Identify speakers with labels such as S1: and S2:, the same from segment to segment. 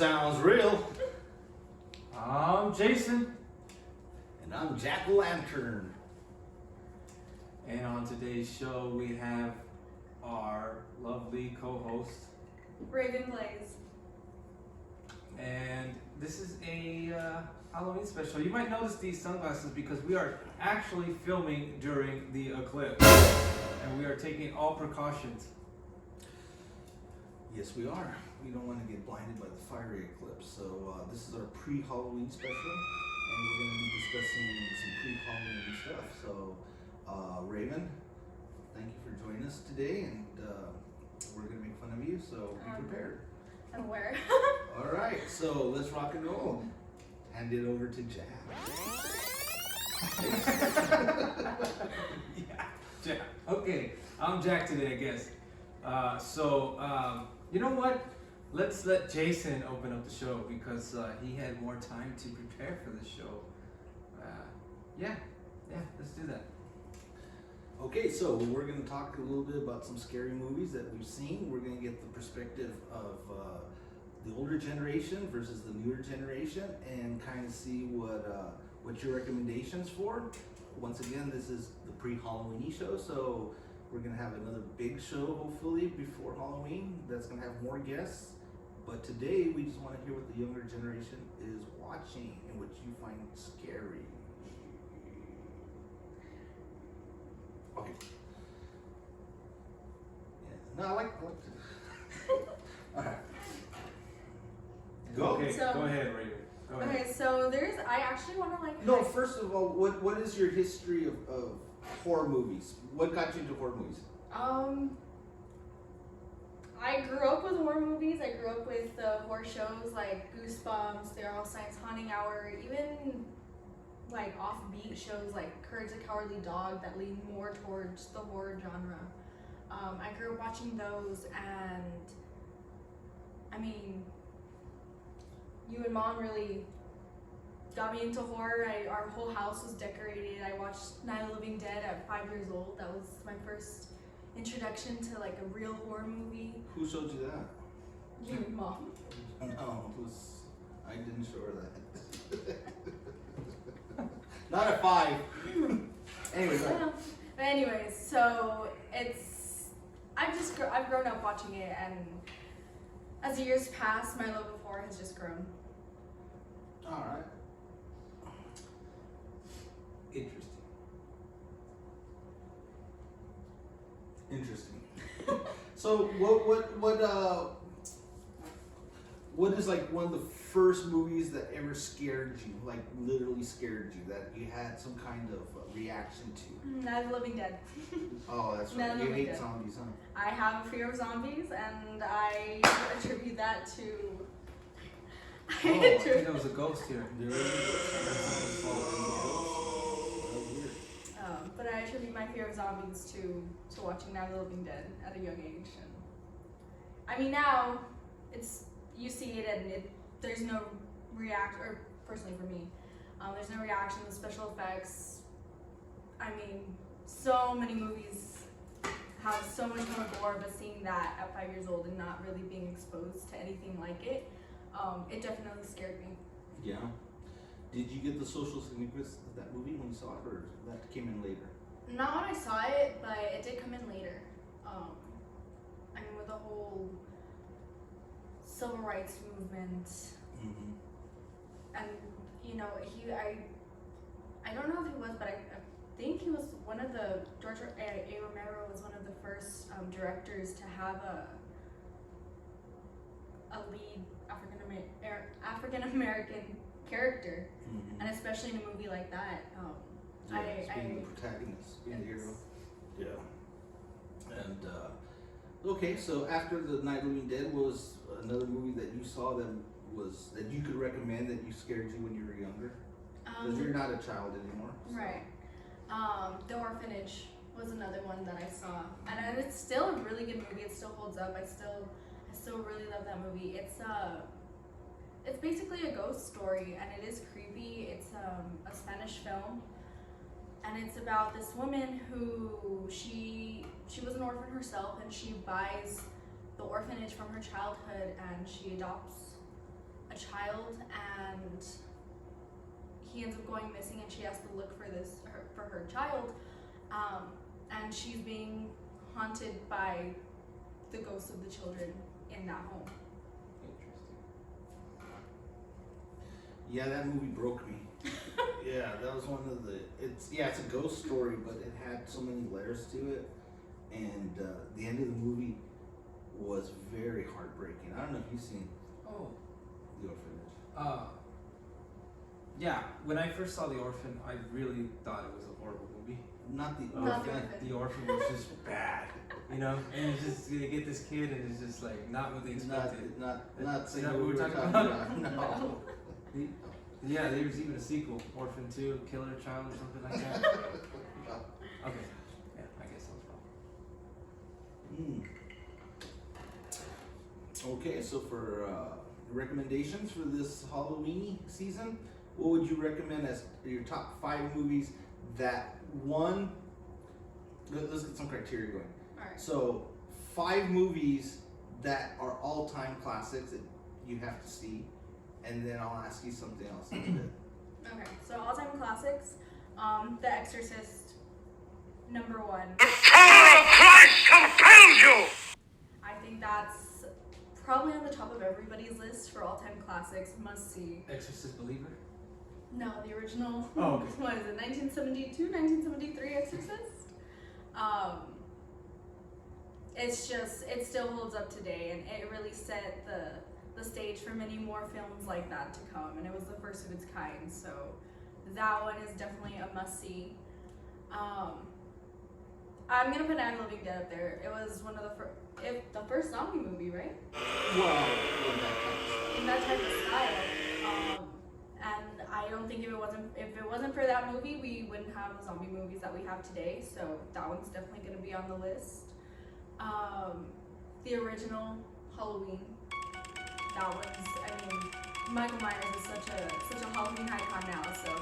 S1: Sounds real.
S2: I'm Jason.
S1: And I'm Jack-o'-lantern.
S2: And on today's show, we have our lovely co-host.
S3: Blaise.
S2: And this is a Halloween special. You might notice these sunglasses because we are actually filming during the eclipse. And we are taking all precautions.
S1: Yes, we are. We don't want to get blinded by the fiery eclipse. So this is our pre-Halloween special. And we're going to be discussing some pre-Halloween stuff. So, Raven, thank you for joining us today. And we're going to make fun of you, so be prepared.
S3: I'm aware.
S1: All right, so let's rock and roll. Hand it over to Jack.
S2: Yeah, Jack. Okay, I'm Jack today, I guess. You know what? Let's let Jason open up the show because he had more time to prepare for the show. Yeah, let's do that.
S1: Okay, so we're going to talk a little bit about some scary movies that we've seen. We're going to get the perspective of the older generation versus the newer generation, and kind of see what your recommendations for. Once again, this is the pre-Halloween show, so we're going to have another big show hopefully before Halloween that's going to have more guests. But today we just want to hear what the younger generation is watching and what you find scary. Okay. Yeah. No, I like to. All right. Go.
S2: Okay,
S3: So-
S2: go ahead, Raven. Go ahead.
S3: Okay, so I actually want to
S1: No, first of all, what is your history of horror movies? What got you into horror movies?
S3: I grew up with horror movies. I grew up with horror shows like Goosebumps, They're All Science Haunting Hour, even like offbeat shows like Courage the Cowardly Dog that lean more towards the horror genre. I grew up watching those, and I mean, you and Mom really got me into horror. Our whole house was decorated. I watched Night of the Living Dead at 5 years old. That was my first introduction to like a real horror movie.
S1: Who showed you that?
S3: You and Mom.
S1: No, I didn't show her that. Not at 5. Anyway, go ahead.
S3: But anyways, so I've grown up watching it, and as the years pass, my love of horror has just grown.
S1: All right. Interesting. So what is like one of the first movies that ever scared you, like literally scared you, that you had some kind of reaction to?
S3: Night of the Living Dead.
S1: Oh, that's
S3: Night
S1: right.
S3: of the
S1: You
S3: Living
S1: hate
S3: Dead.
S1: zombies, huh?
S3: I have a fear of zombies, and I attribute that to.
S2: Oh, I think there was a ghost here.
S1: There is a ghost.
S3: But I attribute my fear of zombies to watching Night of the Living Dead at a young age. And I mean, now you see it, and there's no reaction, or personally for me, there's no reaction. The special effects. I mean, so many movies have so much more gore, but seeing that at 5 years old and not really being exposed to anything like it, it definitely scared me.
S1: Yeah. Did you get the social significance of that movie when you saw it, or that came in later?
S3: Not when I saw it, but it did come in later. I mean, with the whole civil rights movement,
S1: Mm-hmm.
S3: and you know, I don't know if he was, but I think he was one of the George A. Romero was one of the first directors to have a lead African American character,
S1: Mm-hmm.
S3: and especially in a movie like that.
S1: Being the protagonist, being the hero. Yeah. And okay, so after the Night of the Living Dead, was another movie that you saw that you could recommend that you scared you when you were younger? Because you're not a child anymore. So.
S3: Right. The Orphanage was another one that I saw, and it's still a really good movie. It still holds up. I still really love that movie. It's basically a ghost story, and it is creepy. It's a Spanish film, and it's about this woman who she was an orphan herself, and she buys the orphanage from her childhood, and she adopts a child, and he ends up going missing, and she has to look for her child, and she's being haunted by the ghosts of the children in that home.
S2: Interesting.
S1: Yeah, that movie broke me. Yeah, that was one of the. It's a ghost story, but it had so many layers to it, and the end of the movie was very heartbreaking. I don't know if you've seen
S2: Oh.
S1: The Orphanage.
S2: Yeah. When I first saw The Orphan, I really thought it was a horrible movie.
S1: Not the
S3: Not The
S1: Orphan.
S3: Orphan.
S2: The Orphan was just bad, you know. And it's just they get this kid, and it's just like not what they expected.
S1: Not saying
S2: that
S1: what
S2: what
S1: we
S2: we're
S1: were
S2: talking
S1: talking
S2: about?
S1: about. No.
S2: Yeah, there was even a sequel, Orphan 2, Killer Child or something like that. Okay. Yeah, I guess that was wrong.
S1: Okay, so for recommendations for this Halloween season, what would you recommend as your top 5 movies that one? Let's get some criteria going.
S3: Alright.
S1: So 5 movies that are all-time classics that you have to see, and then I'll ask you something else in a bit.
S3: Okay, so all-time classics. The Exorcist, number 1.
S4: The power of Christ compels you!
S3: I think that's probably on the top of everybody's list for all-time classics. Must see.
S2: Exorcist Believer?
S3: No, the original.
S2: Oh, okay.
S3: What is it? 1972, 1973 Exorcist. It still holds up today, and it really set the stage for many more films like that to come, and it was the first of its kind. So that one is definitely a must see. I'm gonna put Night of the Living Dead up there. It was one of the first zombie movie, right?
S1: Well,
S3: In that type of style. And I don't think if it wasn't for that movie, we wouldn't have the zombie movies that we have today. So that one's definitely gonna be on the list. The original Halloween. That one's, I mean, Michael Myers is such a Halloween icon now. So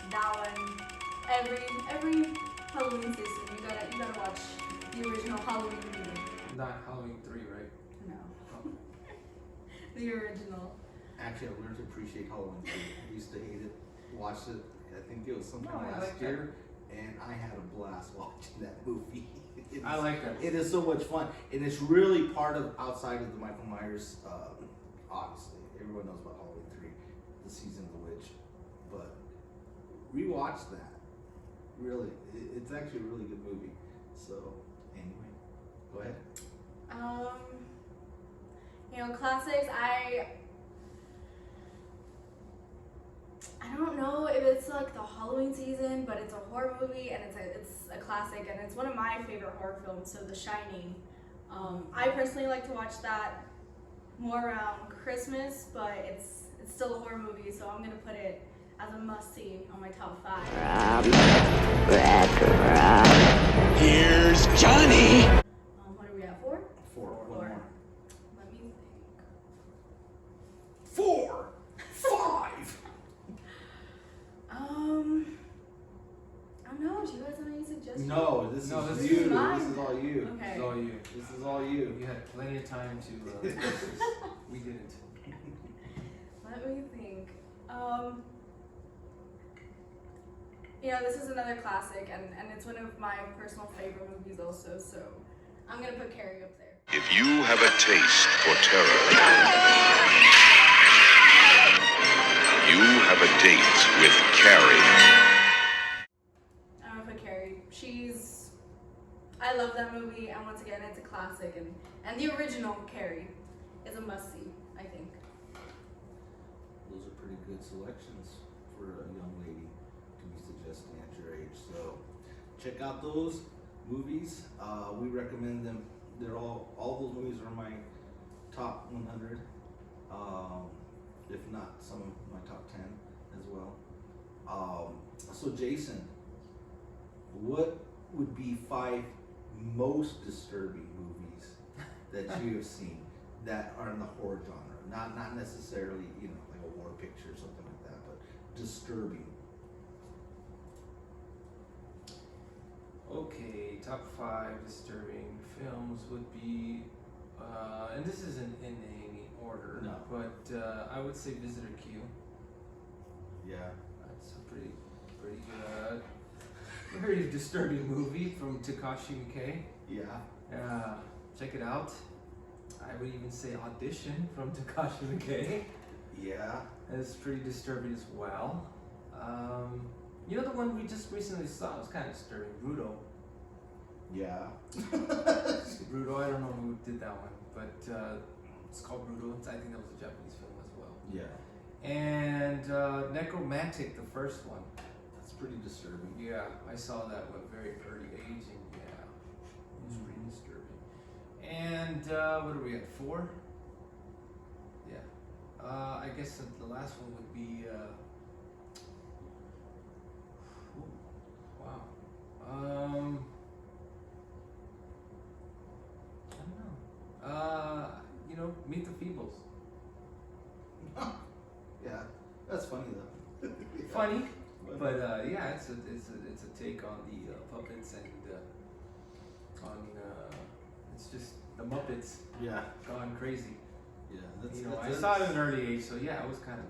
S3: that one, every Halloween season, you gotta watch the original Halloween movie.
S2: Not Halloween 3, right?
S3: No. The original.
S1: actually, I learned to appreciate Halloween. I used to hate it. Watched it. I think it was sometime
S2: No, I
S1: last
S2: like that.
S1: year, and I had a blast watching that movie.
S2: I like that.
S1: It is so much fun, and it's really part of outside of the Michael Myers. Obviously, everyone knows about Halloween 3, the season of the witch, but rewatch that. Really, it's actually a really good movie. So, anyway, go ahead.
S3: Classics. I don't know if it's like the Halloween season, but it's a horror movie and it's a classic, and it's one of my favorite horror films. So The Shining. I personally like to watch that more around Christmas, but it's still a horror movie, so I'm gonna put it as a must-see on my top 5.
S4: Here's Johnny!
S3: What are we at? 4?
S1: 4. One
S3: Four.
S1: more.
S3: Let me think.
S1: 4. 5.
S3: I don't know. Do you guys have any suggestions?
S1: No, this
S2: No,
S1: is
S2: this
S1: you.
S2: is
S3: mine.
S1: This is all you.
S2: This
S3: Okay.
S2: is all you.
S1: This is all you.
S2: You had plenty of time to. We didn't.
S3: Let me think. This is another classic, and it's one of my personal favorite movies also, so I'm gonna put Carrie up there.
S5: If you have a taste for terror, you have a date with Carrie.
S3: I'm gonna put Carrie. I love that movie, and once again, it's a classic, and the original Carrie is a must-see, I think.
S1: Those are pretty good selections for a young lady to be suggesting at your age. So check out those movies. We recommend them. They're all those movies are my top 100. If not some of my top 10 as well. So Jason, what would be 5 most disturbing movies that you have seen that are in the horror genre? Not necessarily, like a war picture or something like that, but disturbing.
S2: Okay, top 5 disturbing films would be, and this isn't in any order.
S1: No.
S2: But I would say Visitor Q.
S1: Yeah.
S2: That's a pretty very disturbing movie from Takashi Miike.
S1: Yeah.
S2: Check it out. I would even say Audition from Takashi Miike.
S1: Yeah.
S2: It's pretty disturbing as well. You know the one we just recently saw was kind of disturbing, Rudo.
S1: Yeah.
S2: Rudo, I don't know who did that one, but it's called Rudo. I think that was a Japanese film as well.
S1: Yeah.
S2: And Necromantic, the first one.
S1: That's pretty disturbing.
S2: Yeah, I saw that at a very early age, and yeah, it was pretty disturbing. And what are we at, 4? Yeah. I guess the last one would be. Wow. I don't know. You know, Meet the Feebles.
S1: Yeah. That's funny though.
S2: Funny, but yeah, it's a take on the puppets and on it's just the Muppets
S1: Yeah.
S2: gone crazy.
S1: Yeah. That's,
S2: You know, I
S1: that's,
S2: saw it at an early age, so yeah, it was kind of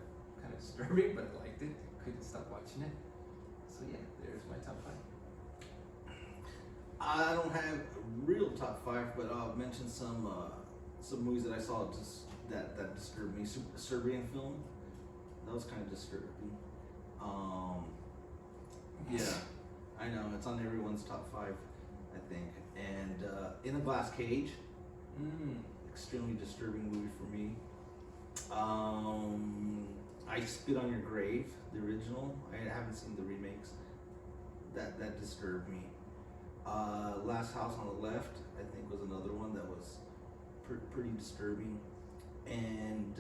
S2: disturbing, but I liked it. Couldn't stop watching it. So yeah, there's my top 5.
S1: I don't have a real top 5, but I'll mention some movies that I saw just that disturbed me. Serbian film. That was kind of disturbing. Yeah, I know it's on everyone's top 5, I think. And In a Glass Cage, extremely disturbing movie for me. I Spit on Your Grave, the original. I haven't seen the remakes. That disturbed me. Last House on the Left, I think, was another one that was pretty disturbing. And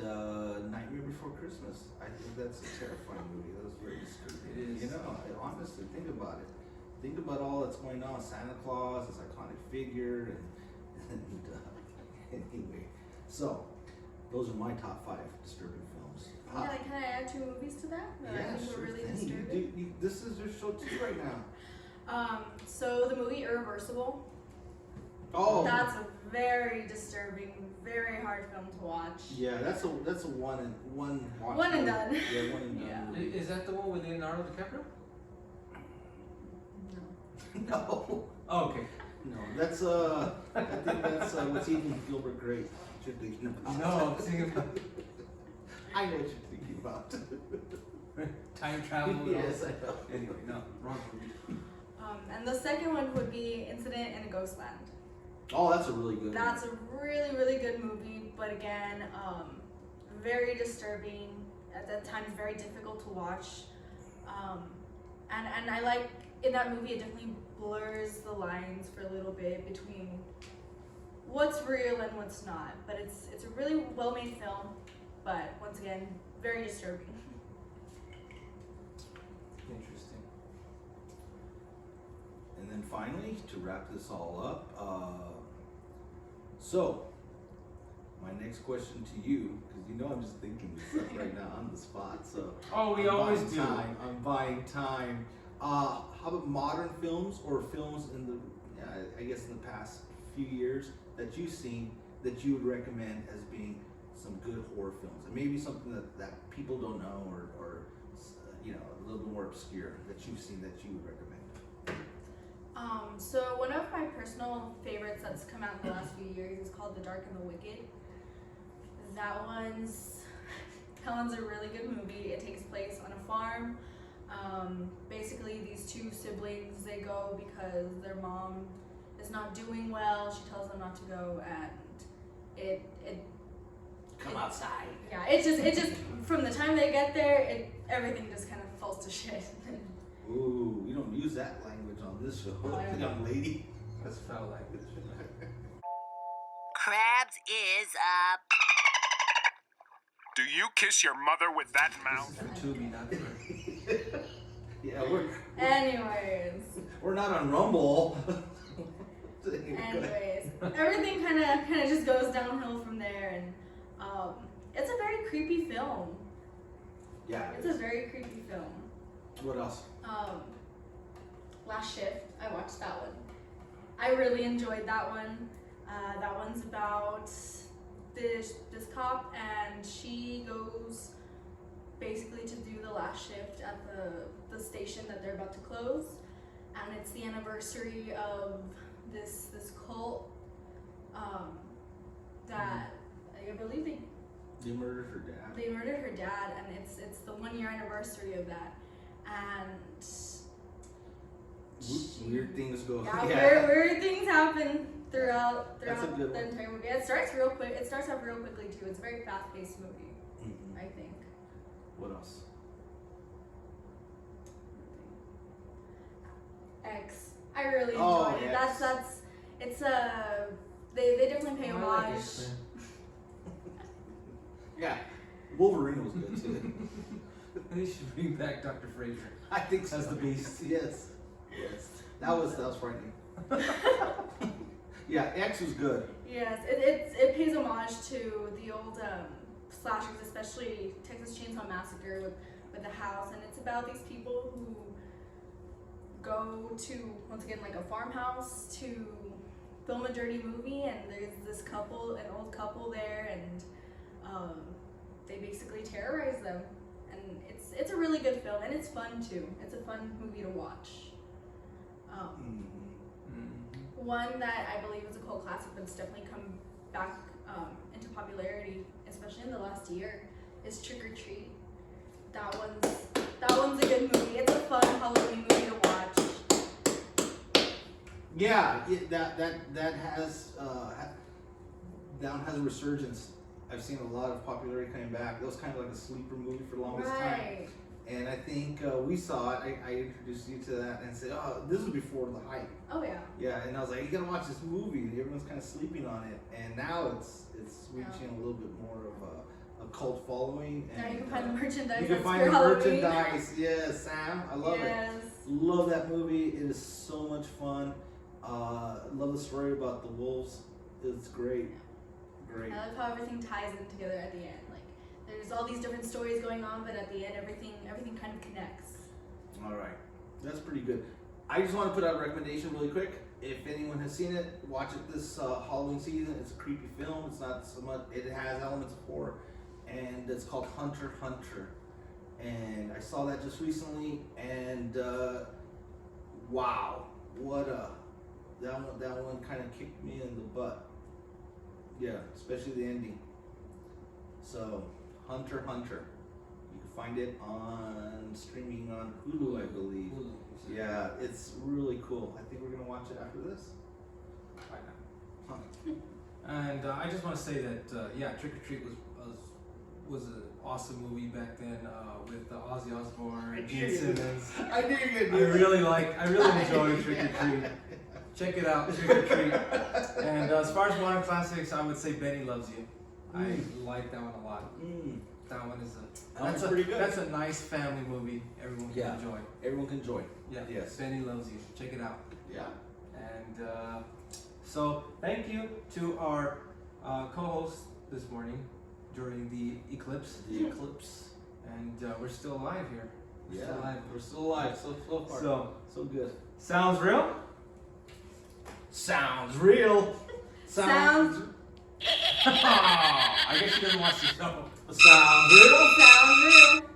S1: Nightmare Before Christmas, I think that's a terrifying movie. That was very disturbing.
S2: It is.
S1: You know, honestly, think about it. Think about all that's going on. Santa Claus, this iconic figure, and anyway. So, those are my top 5 disturbing films.
S3: Can I add 2 movies to that? That I
S1: Yeah,
S3: think
S1: sure
S3: were really
S1: thing.
S3: disturbing.
S1: This is your show too right now.
S3: So the movie Irreversible.
S1: Oh,
S3: That's a very disturbing, very hard film to watch.
S1: yeah, that's a one watch.
S3: One and done.
S1: Yeah, one and done.
S3: Yeah.
S1: movie.
S2: Is that the one with Leonardo DiCaprio?
S3: No.
S1: No,
S2: Oh, okay.
S1: no, that's I think that's what's eating Gilbert Grape. You're thinking about.
S2: No, I'm thinking about
S1: I know what you're thinking about.
S2: time travel. and all
S1: Yes,
S2: that.
S1: I know.
S2: Anyway, no, wrong movie.
S3: And the second one would be Incident in a Ghostland.
S1: Oh, that's a really good.
S3: That's a really, really good movie, but again, very disturbing. At that time, very difficult to watch. And I like, in that movie, it definitely blurs the lines for a little bit between what's real and what's not. But it's a really well-made film, but once again, very disturbing.
S2: Interesting.
S1: And then finally, to wrap this all up, so my next question to you, because you know I'm just thinking this stuff right now on the spot. So
S2: Oh, we
S1: I'm
S2: always
S1: buying
S2: do.
S1: Time. I'm buying time. How about modern films or films in the, I guess in the past few years that you've seen that you would recommend as being some good horror films, and maybe something that people don't know or you know, a little bit more obscure that you've seen that you would recommend.
S3: So one of my personal favorites that's come out in the last few years is called The Dark and the Wicked. That one's a really good movie. It takes place on a farm. Basically, these 2 siblings, they go because their mom is not doing well. She tells them not to go, and
S1: Come outside.
S3: yeah, it just from the time they get there, everything just kind of falls to shit.
S1: Ooh, we don't use that language on this show,
S3: Oh, I don't
S1: young lady.
S2: That's foul language.
S6: Krabs is up.
S4: Do you kiss your mother with that mouth?
S2: For Tubi, not for.
S1: Yeah,
S3: Anyways,
S1: we're not on Rumble.
S3: everything kind of just goes downhill from there, and it's a very creepy film.
S1: Yeah.
S3: It's a very creepy film.
S1: What else?
S3: Last Shift, I watched that one. I really enjoyed that one. That one's about this cop, and she goes basically to do the last shift at the station that they're about to close, and it's the anniversary of this cult that I believe
S1: They murdered her dad.
S3: they murdered her dad, and it's the 1 year anniversary of that, and
S1: Weird things go.
S3: yeah, weird things happen throughout
S1: That's a good
S3: the
S1: one.
S3: entire movie. It starts real quick. It starts off real quickly too. It's a very fast paced movie,
S1: Mhm.
S3: I think.
S1: What else?
S3: X. I really
S1: Oh,
S3: enjoyed it.
S1: X.
S3: That's it's they definitely pay
S2: Oh, I like
S3: homage.
S2: X-Men.
S1: Yeah, Wolverine was good too.
S2: They should bring back Dr. Frazier
S1: I think so.
S2: as the Beast.
S1: Yes, yes. That was frightening. Yeah, X was good.
S3: Yes, it pays homage to the old slashers, especially Texas Chainsaw Massacre with the house, and it's about these people who go to, once again, like a farmhouse to film a dirty movie, and there's this couple, an old couple there, and they basically terrorize them, and it's a really good film, and it's fun too. It's a fun movie to watch. One that I believe is a cult classic, but it's definitely come back into popularity, especially in the last year, is Trick or Treat. That one's a good movie. It's a fun Halloween movie to watch.
S1: Yeah, that has that one has a resurgence. I've seen a lot of popularity coming back. That was kind of like a sleeper movie for the longest time.
S3: Right.
S1: And I think we saw it. I introduced you to that and said, "Oh, this was before the hype."
S3: Oh yeah.
S1: Yeah, and I was like, "You gotta watch this movie." Everyone's kind of sleeping on it, and now it's reaching a little bit more of a cult following. And,
S3: Now you can find the merchandise.
S1: You can
S3: that's
S1: find
S3: for
S1: the
S3: Halloween.
S1: merchandise. Yes, Sam, I love it.
S3: Yes.
S1: Love that movie. It is so much fun. Love the story about the wolves. It's great. Great.
S3: I love how everything ties in together at the end. Like there's all these different stories going on, but at the end, everything kind of connects.
S1: All right, that's pretty good. I just want to put out a recommendation really quick. If anyone has seen it, watch it this Halloween season. It's a creepy film. It's not so much. It has elements of horror, and it's called Hunter x Hunter. And I saw that just recently, and wow, that one kind of kicked me in the butt. Yeah, especially the ending. So, Hunter x Hunter. You can find it on streaming on Hulu, I believe. Yeah, it's really cool. I think we're gonna watch it after this. Huh.
S2: And I just want to say that yeah, Trick or Treat was an awesome movie back then with Ozzy Osbourne, Gene Simmons.
S1: I knew you
S2: I really enjoyed Trick or Treat. Check it out, Trick or Treat. And as far as modern classics, I would say Benny Loves You. I like that one a lot. That one is
S1: That's pretty good.
S2: That's a nice family movie. Everyone can enjoy.
S1: Everyone can enjoy.
S2: Yeah.
S1: Yes.
S2: Benny Loves You. Check it out.
S1: Yeah.
S2: And so thank you to our co-host this morning during the eclipse.
S1: The eclipse.
S2: And we're still alive here. We're still alive.
S1: We're still alive. So far. So good.
S2: Sounds real?
S1: Sounds real.
S3: Sounds.
S2: I guess she doesn't watch the show.
S1: Sounds real.
S3: Sounds real.